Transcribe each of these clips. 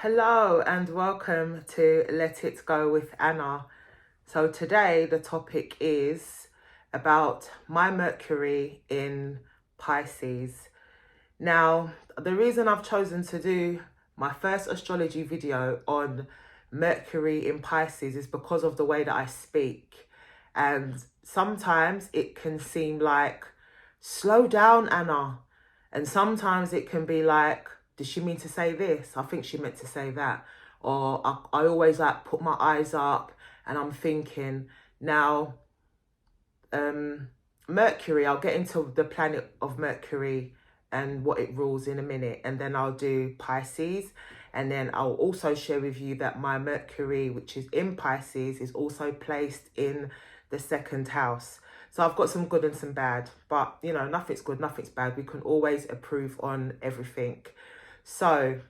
Hello and welcome to Let It Go with Anna. So today the topic is about my Mercury in Pisces. Now, the reason I've chosen to do my first astrology video on Mercury in Pisces is because of the way that I speak. And sometimes it can seem like, slow down, Anna. And sometimes it can be like, did she mean to say this? I think she meant to say that. Or I always like put my eyes up and I'm thinking. Now, Mercury, I'll get into the planet of Mercury and what it rules in a minute, and then I'll do Pisces, and then I'll also share with you that my Mercury, which is in Pisces, is also placed in the second house. So I've got some good and some bad, but you know, nothing's good, nothing's bad. We can always improve on everything. So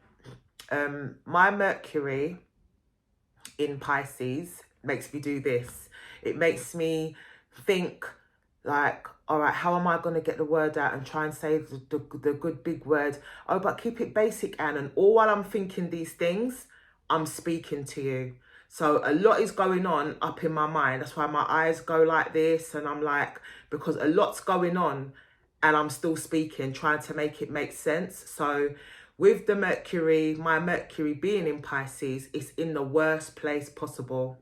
my Mercury in Pisces makes me do this. It makes me think like, all right, how am I going to get the word out and try and say the good big word? Oh, but keep it basic, Anne. And all while I'm thinking these things, I'm speaking to you. So a lot is going on up in my mind. That's why my eyes go like this. And I'm like, because a lot's going on and I'm still speaking, trying to make it make sense. So with the Mercury, my Mercury being in Pisces, it's in the worst place possible.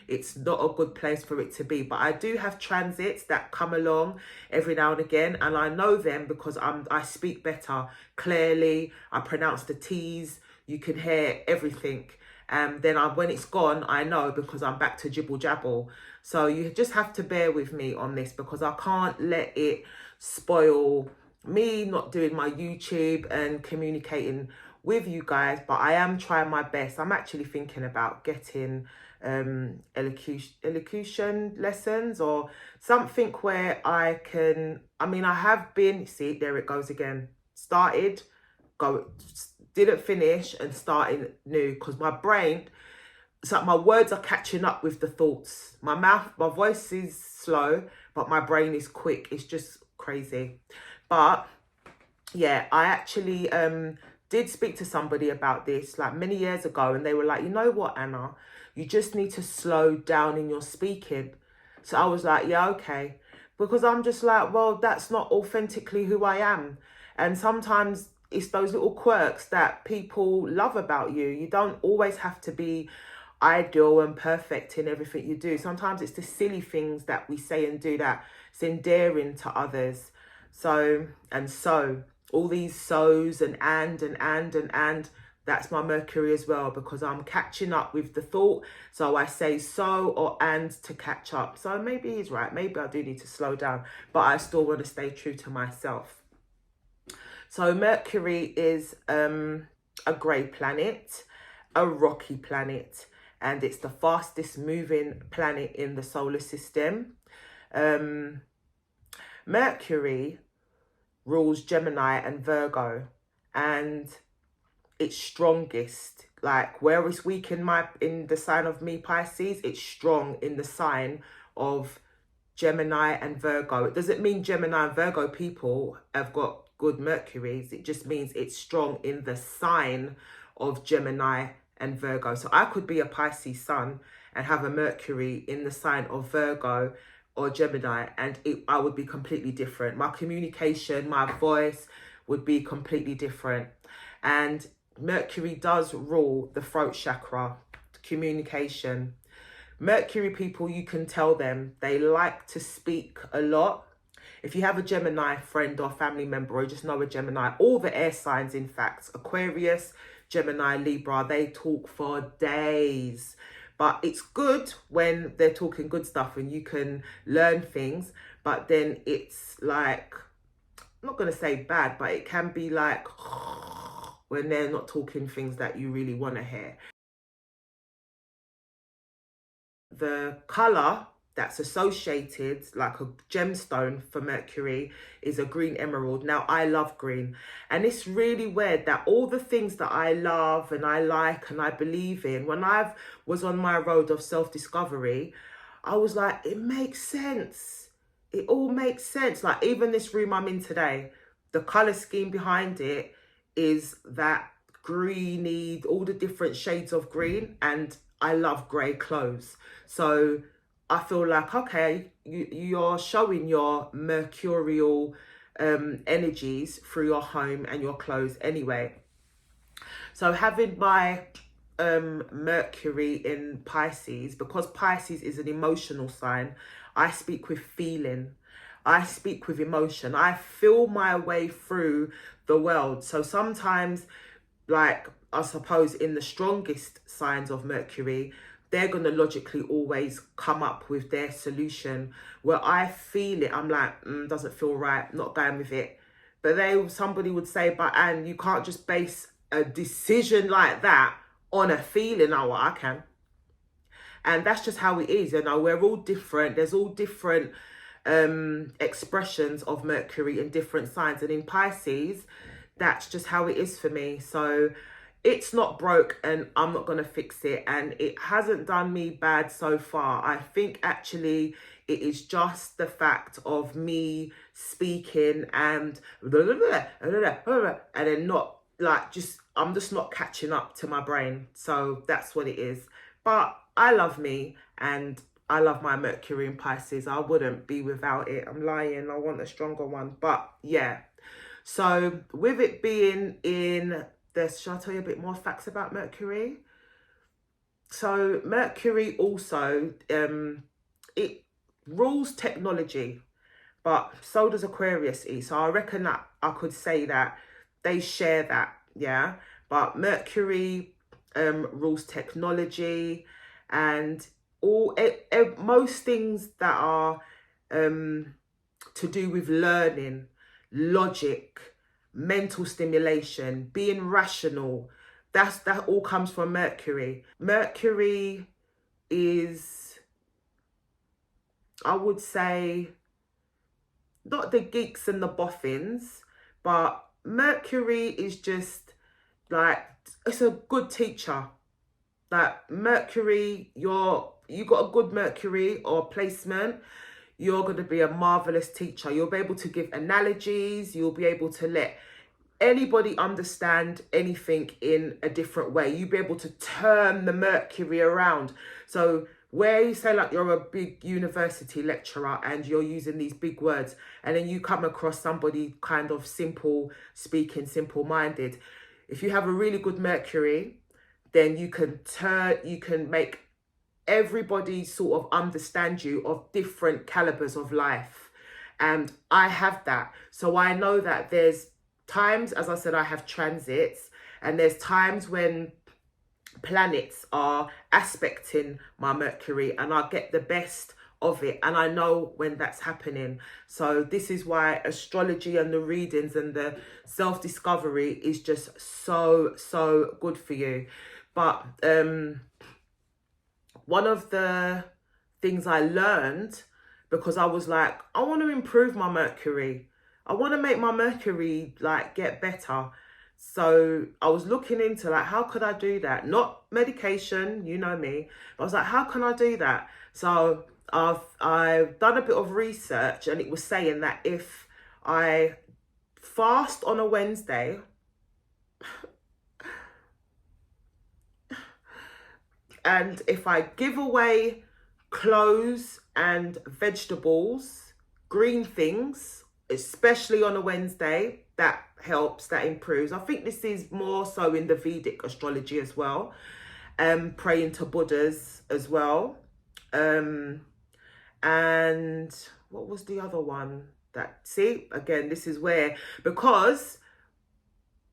It's not a good place for it to be. But I do have transits that come along every now and again. And I know them because I speak better clearly. I pronounce the T's. You can hear everything. Then when it's gone, I know because I'm back to jibble jabble. So you just have to bear with me on this because I can't let it spoil me not doing my YouTube and communicating with you guys. But I am trying my best. I'm actually thinking about getting elocution lessons or something where I have been, see, there it goes again, didn't finish and starting new, because my brain, it's like my words are catching up with the thoughts. My voice is slow, but my brain is quick. It's just crazy. But yeah, I actually did speak to somebody about this like many years ago, and they were like, you know what, Anna, you just need to slow down in your speaking. So I was like, yeah, okay. Because I'm just like, well, that's not authentically who I am. And sometimes it's those little quirks that people love about you. You don't always have to be ideal and perfect in everything you do. Sometimes it's the silly things that we say and do that's endearing to others. So all these so's and that's my Mercury as well, because I'm catching up with the thought. So I say so or and to catch up. So maybe he's right. Maybe I do need to slow down, but I still want to stay true to myself. So Mercury is a grey planet, a rocky planet, and it's the fastest moving planet in the solar system. Mercury rules Gemini and Virgo, and it's strongest, like where it's weak in the sign of me, Pisces, it's strong in the sign of Gemini and Virgo. It doesn't mean Gemini and Virgo people have got good Mercuries. It just means it's strong in the sign of Gemini and Virgo. So I could be a Pisces sun and have a Mercury in the sign of Virgo or Gemini, and I would be completely different. My communication, my voice would be completely different. And Mercury does rule the throat chakra, communication. Mercury people, you can tell them, they like to speak a lot. If you have a Gemini friend or family member, or just know a Gemini, all the air signs, in fact, Aquarius, Gemini, Libra, they talk for days. But it's good when they're talking good stuff and you can learn things. But then it's like, I'm not going to say bad, but it can be like when they're not talking things that you really want to hear. The colour that's associated, like a gemstone for Mercury, is a green emerald. Now, I love green. And it's really weird that all the things that I love and I like and I believe in, when I was on my road of self-discovery, I was like, it makes sense. It all makes sense. Like even this room I'm in today, the colour scheme behind it is that greeny, all the different shades of green, and I love grey clothes. So I feel like, okay, you're showing your mercurial energies through your home and your clothes anyway. So having my Mercury in Pisces, because Pisces is an emotional sign, I speak with feeling. I speak with emotion. I feel my way through the world. So sometimes, like, I suppose in the strongest signs of Mercury, they're going to logically always come up with their solution. Where I feel it, I'm like, doesn't feel right, not going with it. But somebody would say, but Anne, you can't just base a decision like that on a feeling. Oh, well, I can. And that's just how it is. You know, we're all different. There's all different expressions of Mercury in different signs. And in Pisces, that's just how it is for me. So it's not broke and I'm not going to fix it. And it hasn't done me bad so far. I think actually it is just the fact of me speaking and then not like I'm just not catching up to my brain. So that's what it is. But I love me and I love my Mercury in Pisces. I wouldn't be without it. I'm lying. I want a stronger one. But yeah. So with it being in this, shall I tell you a bit more facts about Mercury? So Mercury also, it rules technology, but so does Aquarius E. So I reckon that I could say that they share that, yeah. But Mercury rules technology and most things that are to do with learning, logic, mental stimulation, being rational. That all comes from Mercury. Mercury is, I would say, not the geeks and the boffins, but Mercury is just like, it's a good teacher. Like Mercury, you got a good Mercury or placement, you're going to be a marvelous teacher. You'll be able to give analogies. You'll be able to let anybody understand anything in a different way. You'll be able to turn the Mercury around. So where you say like you're a big university lecturer and you're using these big words, and then you come across somebody kind of simple speaking, simple minded. If you have a really good Mercury, then you can make everybody sort of understand you of different calibers of life. And I have that. So I know that there's times, as I said, I have transits, and there's times when planets are aspecting my Mercury and I get the best of it, and I know when that's happening. So this is why astrology and the readings and the self-discovery is just so good for you. But one of the things I learned, because I was like, I want to improve my Mercury. I want to make my Mercury like get better. So I was looking into like, how could I do that? Not medication, you know me. But I was like, how can I do that? So I've done a bit of research, and it was saying that if I fast on a Wednesday, and if I give away clothes and vegetables, green things, especially on a Wednesday, that helps, that improves. I think this is more so in the Vedic astrology as well. Praying to Buddhas as well. And what was the other one? See, again, this is where, because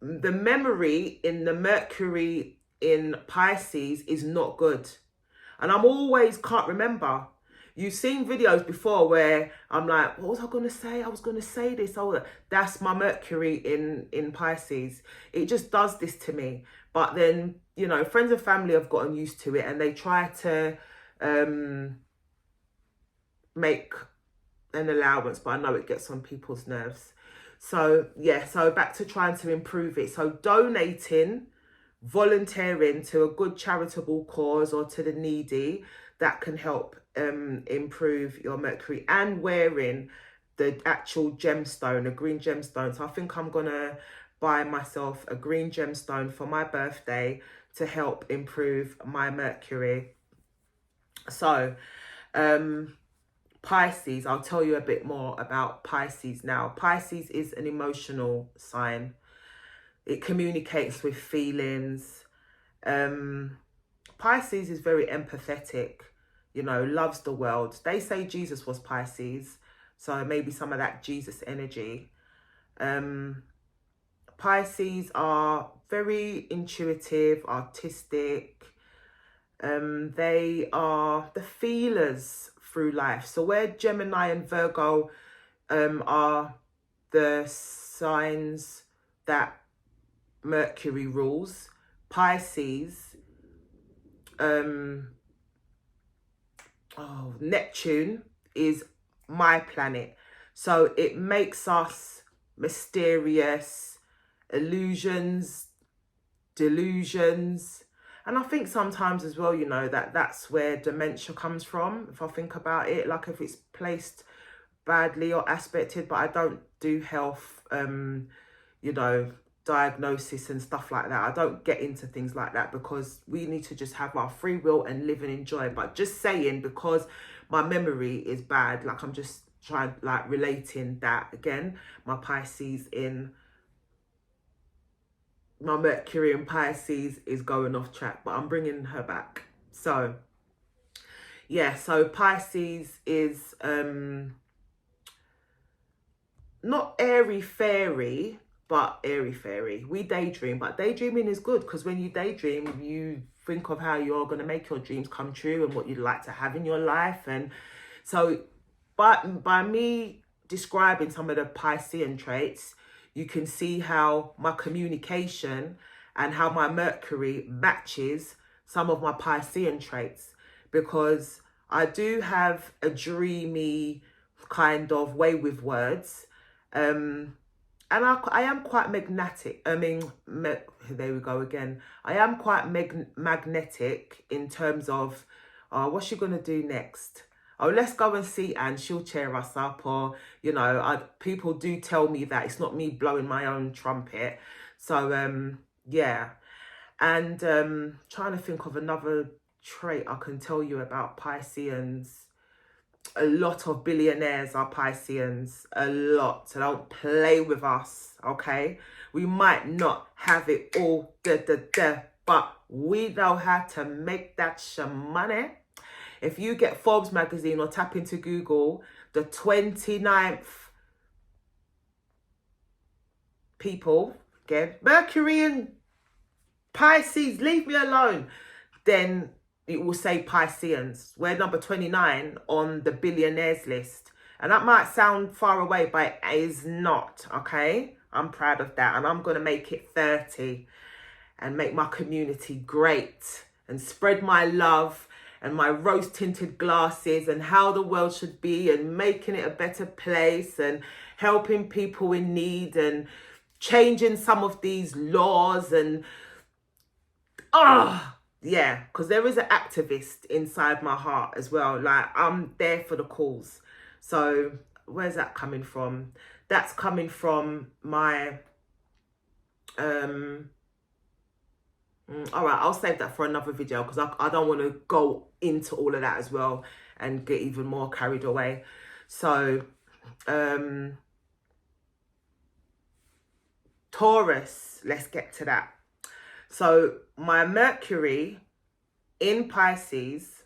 the memory in the Mercury in Pisces is not good. And I'm always can't remember. You've seen videos before where I'm like, what was I going to say? I was going to say this. Oh, that's my Mercury in Pisces. It just does this to me. But then, you know, friends and family have gotten used to it, and they try to make an allowance, but I know it gets on people's nerves. So yeah, so back to trying to improve it. So donating, volunteering to a good charitable cause or to the needy, that can help improve your Mercury, and wearing the actual gemstone, a green gemstone. So I think I'm gonna buy myself a green gemstone for my birthday to help improve my Mercury. So, Pisces, I'll tell you a bit more about Pisces now. Pisces is an emotional sign. It communicates with feelings. Pisces is very empathetic, you know, loves the world. They say Jesus was Pisces, so maybe some of that Jesus energy. Pisces are very intuitive, artistic. They are the feelers through life. So where Gemini and Virgo are the signs that Mercury rules, Pisces, Neptune is my planet. So it makes us mysterious, illusions, delusions. And I think sometimes as well, you know, that's where dementia comes from, if I think about it, like if it's placed badly or aspected. But I don't do health, you know, diagnosis and stuff like that. I don't get into things like that, because we need to just have our free will and live and enjoy. But just saying, because my memory is bad, like I'm just trying, like relating that again, my Pisces in my Mercury in Pisces is going off track, but I'm bringing her back. So yeah, so Pisces is not airy fairy, but airy fairy. We daydream, but daydreaming is good, because when you daydream, you think of how you're going to make your dreams come true and what you'd like to have in your life. And so by me describing some of the Piscean traits, you can see how my communication and how my Mercury matches some of my Piscean traits, because I do have a dreamy kind of way with words. And I am quite magnetic. There we go again. I am quite magnetic in terms of, what's she going to do next? Oh, let's go and see Anne, she'll cheer us up. Or, you know, people do tell me that. It's not me blowing my own trumpet. So, yeah. And trying to think of another trait I can tell you about Pisceans. A lot of billionaires are Pisceans. A lot. So don't play with us, okay? We might not have it all, but we know how to make that money. If you get Forbes magazine or tap into Google, the 29th people, again, Mercury and Pisces, leave me alone, then it will say Pisceans. We're number 29 on the billionaires list. And that might sound far away, but it is not, okay? I'm proud of that. And I'm going to make it 30 and make my community great and spread my love and my rose-tinted glasses and how the world should be, and making it a better place and helping people in need and changing some of these laws. And yeah, because there is an activist inside my heart as well. Like, I'm there for the cause. So where's that coming from? That's coming from my all right, I'll save that for another video, because I don't want to go into all of that as well and get even more carried away. So Taurus, let's get to that. So my Mercury in Pisces,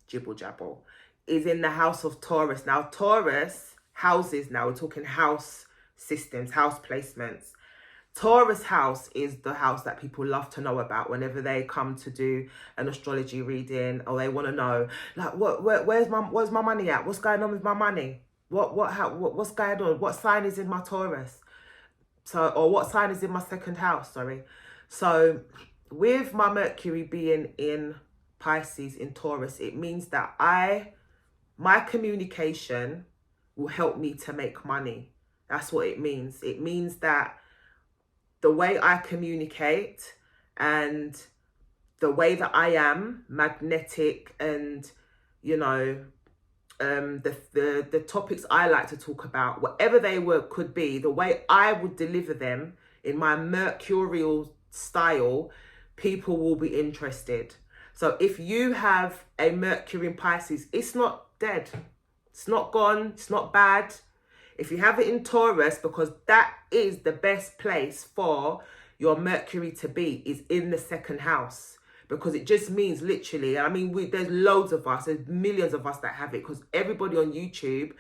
jibble jabble, is in the house of Taurus. Now Taurus houses, now we're talking house systems, house placements. Taurus house is the house that people love to know about whenever they come to do an astrology reading, or they want to know, like, where's my money at? What's going on with my money? What's going on? What sign is in my Taurus? So, or what sign is in my second house? Sorry. So, with my Mercury being in Pisces in Taurus, it means that my communication will help me to make money. That's what it means. It means that the way I communicate and the way that I am magnetic, and, you know, the topics I like to talk about, whatever they could be, the way I would deliver them in my mercurial style, people will be interested. So if you have a Mercury in Pisces, it's not dead. It's not gone. It's not bad. If you have it in Taurus, because that is the best place for your Mercury to be, is in the second house. Because it just means literally, I mean, there's loads of us, there's millions of us that have it, because everybody on YouTube,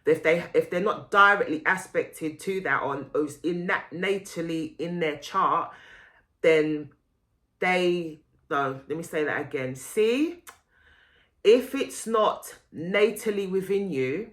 if they're not directly aspected to that, or is in that natally in their chart, then no, let me say that again. See, if it's not natally within you,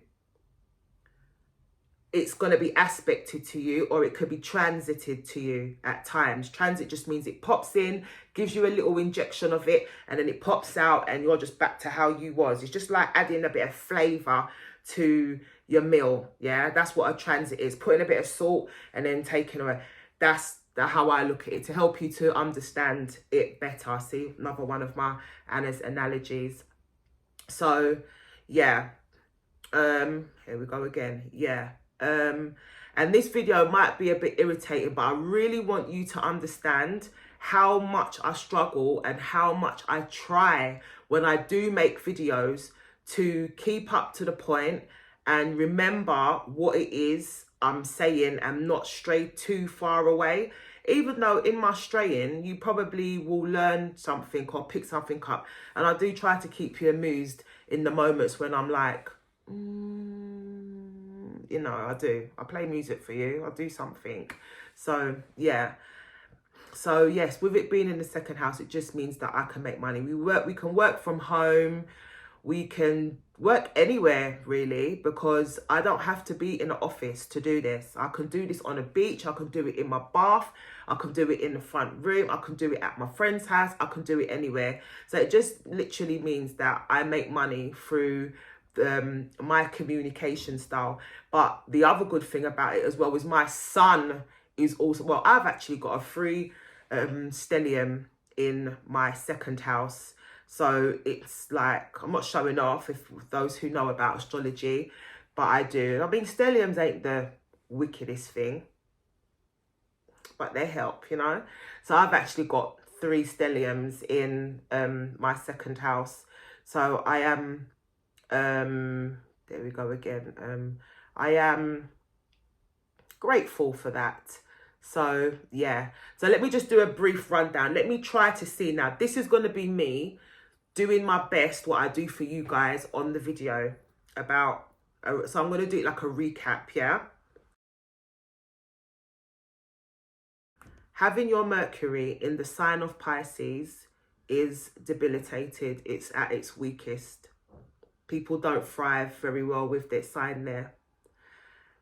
it's going to be aspected to you, or it could be transited to you at times. Transit just means it pops in, gives you a little injection of it, and then it pops out and you're just back to how you was. It's just like adding a bit of flavour to your meal. Yeah, that's what a transit is. Putting a bit of salt and then taking away. That's how I look at it, to help you to understand it better. See, another one of my Anna's analogies. So, yeah. Here we go again. Yeah. And this video might be a bit irritating, but I really want you to understand how much I struggle and how much I try when I do make videos to keep up to the point and remember what it is I'm saying and not stray too far away. Even though in my straying, you probably will learn something or pick something up. And I do try to keep you amused in the moments when I'm like, you know, I play music for you, I do something. So yeah, so yes, with it being in the second house, it just means that I can make money. We can work from home, we can work anywhere really, because I don't have to be in an office to do this. I can do this on a beach, I can do it in my bath, I can do it in the front room, I can do it at my friend's house, I can do it anywhere. So it just literally means that I make money through my communication style. But the other good thing about it as well is my son is also, well, I've actually got a free stellium in my second house. So it's like, I'm not showing off if those who know about astrology, but I do. I mean, stelliums ain't the wickedest thing, but they help, you know. So I've actually got 3 stelliums in my second house. So I am there we go again. I am grateful for that. So yeah, so let me just do a brief rundown. Let me try to see now. This is going to be me doing my best, what I do for you guys on the video about, so I'm going to do it like a recap. Yeah, having your Mercury in the sign of Pisces is debilitated. It's at its weakest. People don't thrive very well with their sign there.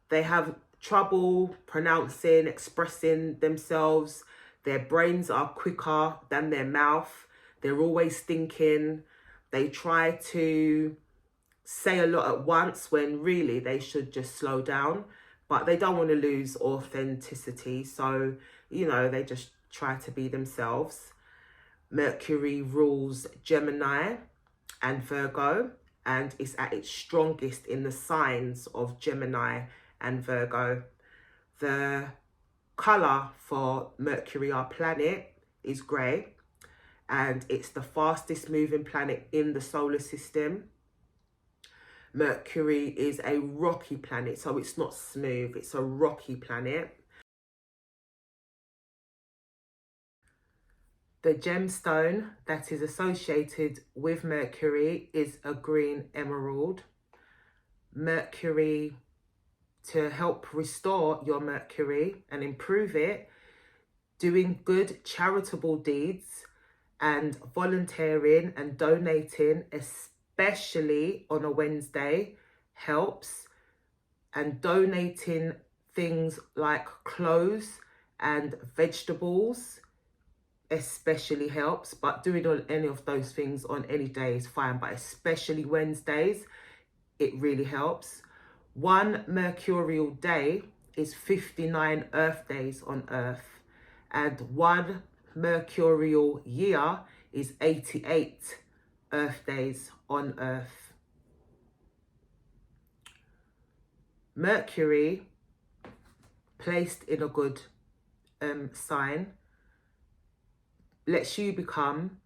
They have trouble pronouncing, expressing themselves. Their brains are quicker than their mouth. They're always thinking. They try to say a lot at once when really they should just slow down. But they don't want to lose authenticity. So, you know, they just try to be themselves. Mercury rules Gemini and Virgo, and it's at its strongest in the signs of Gemini and Virgo. The colour for Mercury, our planet, is grey, and it's the fastest moving planet in the solar system. Mercury is a rocky planet, so it's not smooth, it's a rocky planet. The gemstone that is associated with Mercury is a green emerald. Mercury, to help restore your Mercury and improve it, doing good charitable deeds and volunteering and donating, especially on a Wednesday, helps. And donating things like clothes and vegetables especially helps. But doing on any of those things on any day is fine, but especially Wednesdays, it really helps. One mercurial day is 59 Earth days on Earth, and one mercurial year is 88 Earth days on Earth. Mercury placed in a good sign lets you become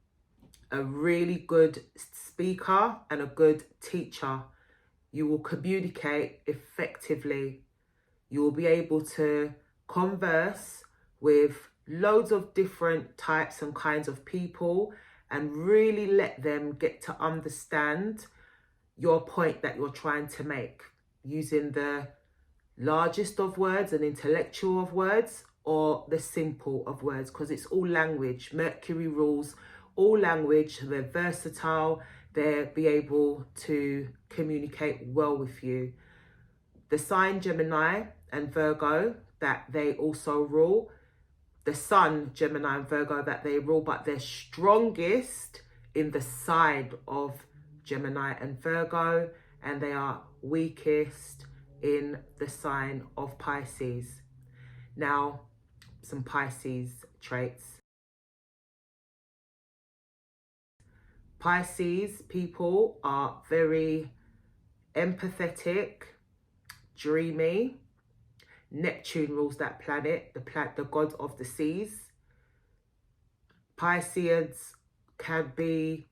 a really good speaker and a good teacher. You will communicate effectively. You will be able to converse with loads of different types and kinds of people and really let them get to understand your point that you're trying to make using the largest of words and intellectual of words or the simple of words, because it's all language. Mercury rules all language. They're versatile. They'll be able to communicate well with you. The sign Gemini and Virgo that they also rule, the sun Gemini and Virgo that they rule, but they're strongest in the side of Gemini and Virgo, and they are weakest in the sign of Pisces. Now, some Pisces traits. Pisces people are very empathetic, dreamy. Neptune rules that planet, the god of the seas. Pisceans can be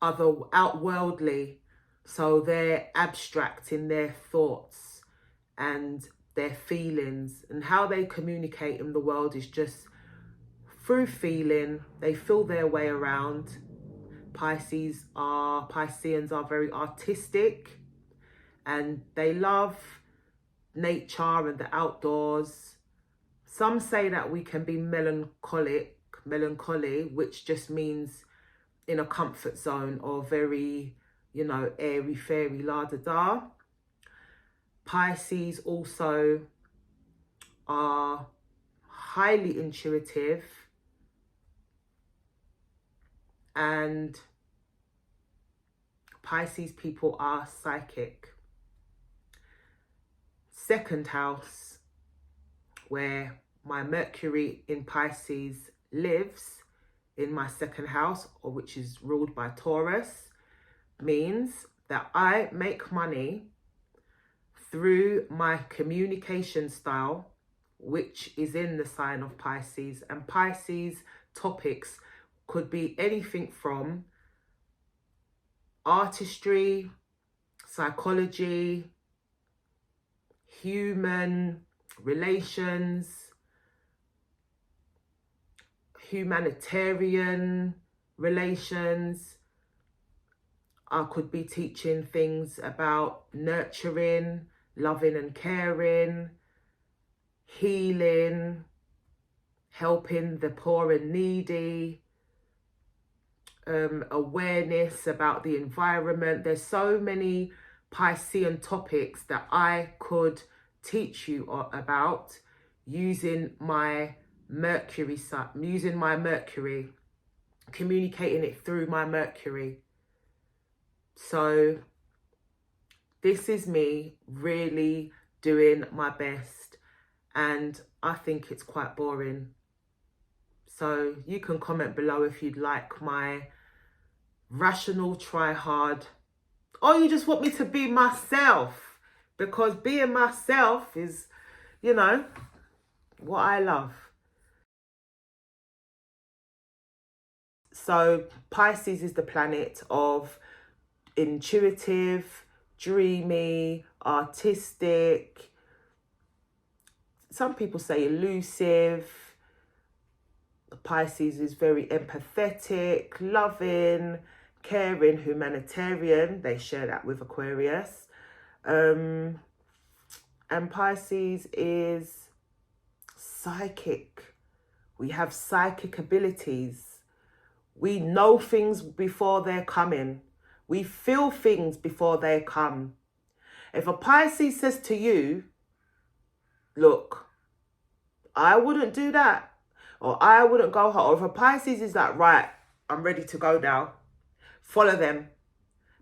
outworldly, so they're abstract in their thoughts and their feelings, and how they communicate in the world is just through feeling. They feel their way around. Pisceans are very artistic, and they love nature and the outdoors. Some say that we can be melancholy, which just means in a comfort zone or very, airy fairy la da da. Pisces also are highly intuitive, and Pisces people are psychic. Second house, where my Mercury in Pisces lives, in my second house, or which is ruled by Taurus, means that I make money through my communication style, which is in the sign of Pisces. And Pisces topics could be anything from artistry, psychology, human relations, humanitarian relations. I could be teaching things about nurturing, loving and caring, healing, helping the poor and needy, awareness about the environment. There's so many Piscean topics that I could teach you about using my Mercury, communicating it through my Mercury. So this is me really doing my best, and I think it's quite boring. So you can comment below if you'd like my rational try hard, or you just want me to be myself, because being myself is, what I love. So Pisces is the planet of intuitive, dreamy, artistic. Some people say elusive. Pisces is very empathetic, loving, caring, humanitarian. They share that with Aquarius. And Pisces is psychic. We have psychic abilities. We know things before they're coming. We feel things before they come. If a Pisces says to you, look, I wouldn't do that, or I wouldn't go home, or if a Pisces is like, right, I'm ready to go now, follow them,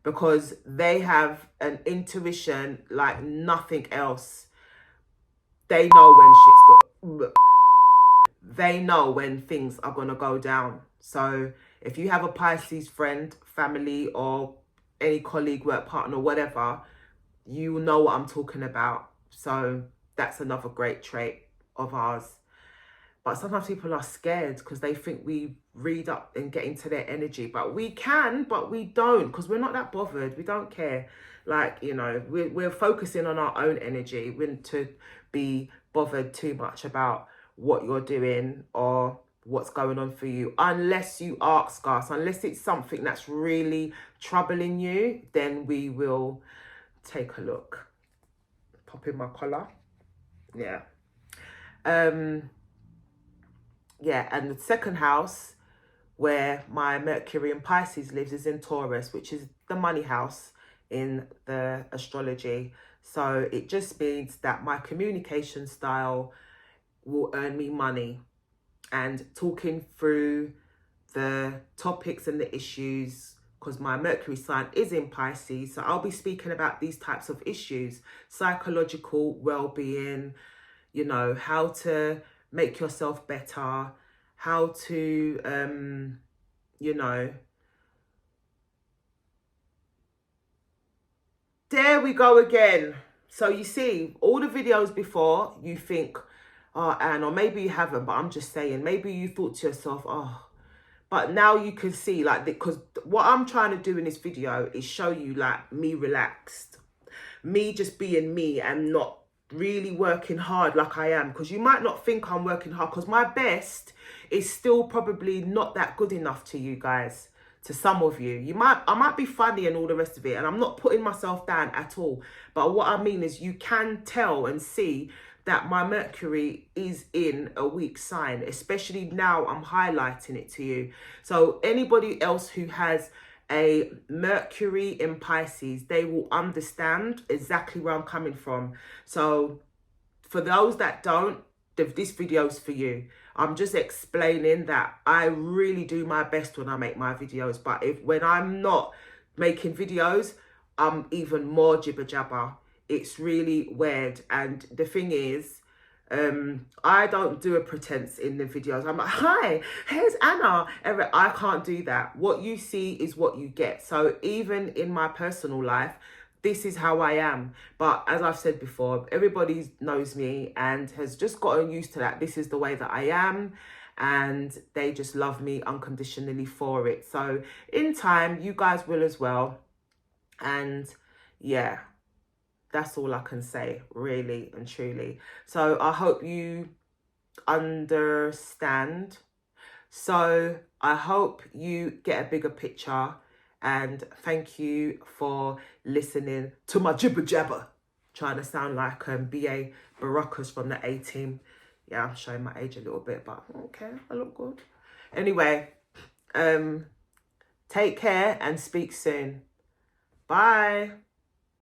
because they have an intuition like nothing else. They know when they know when things are going to go down. So if you have a Pisces friend, family, or any colleague, work partner, whatever, you know what I'm talking about. So that's another great trait of ours. But sometimes people are scared because they think we read up and get into their energy. But we can, but we don't, because we're not that bothered. We don't care. Like, you know, we're focusing on our own energy. We're to be bothered too much about what you're doing or what's going on for you. Unless you ask us, unless it's something that's really troubling you, then we will take a look. Pop in my collar. Yeah. Yeah, and the second house where my Mercury in Pisces lives is in Taurus, which is the money house in the astrology. So it just means that my communication style will earn me money, and talking through the topics and the issues, because my Mercury sign is in Pisces, so I'll be speaking about these types of issues: psychological well-being, you know, how to make yourself better, how to, you know, there we go again. So you see, all the videos before, you think, oh, Anne, or maybe you haven't, but I'm just saying, maybe you thought to yourself, oh, but now you can see, like, because what I'm trying to do in this video is show you, like, me relaxed, me just being me and not really working hard like I am, because you might not think I'm working hard, because my best is still probably not that good enough to you guys, to some of you. I might be funny and all the rest of it, and I'm not putting myself down at all, but what I mean is you can tell and see that my Mercury is in a weak sign, especially now I'm highlighting it to you. So anybody else who has a Mercury in Pisces, they will understand exactly where I'm coming from. So for those that don't, this video's for you. I'm just explaining that I really do my best when I make my videos, but when I'm not making videos, I'm even more jibber jabber. It's really weird. And the thing is, I don't do a pretense in the videos. I'm like, hi, here's Anna. I can't do that. What you see is what you get. So even in my personal life, this is how I am. But as I've said before, everybody knows me and has just gotten used to that. This is the way that I am, and they just love me unconditionally for it. So in time, you guys will as well. And yeah, that's all I can say, really and truly. So I hope you understand. So I hope you get a bigger picture, and thank you for listening to my jibber jabber. Trying to sound like B.A. Baracus from the A-Team. Yeah, I'm showing my age a little bit, but okay, I look good. Anyway, take care and speak soon. Bye.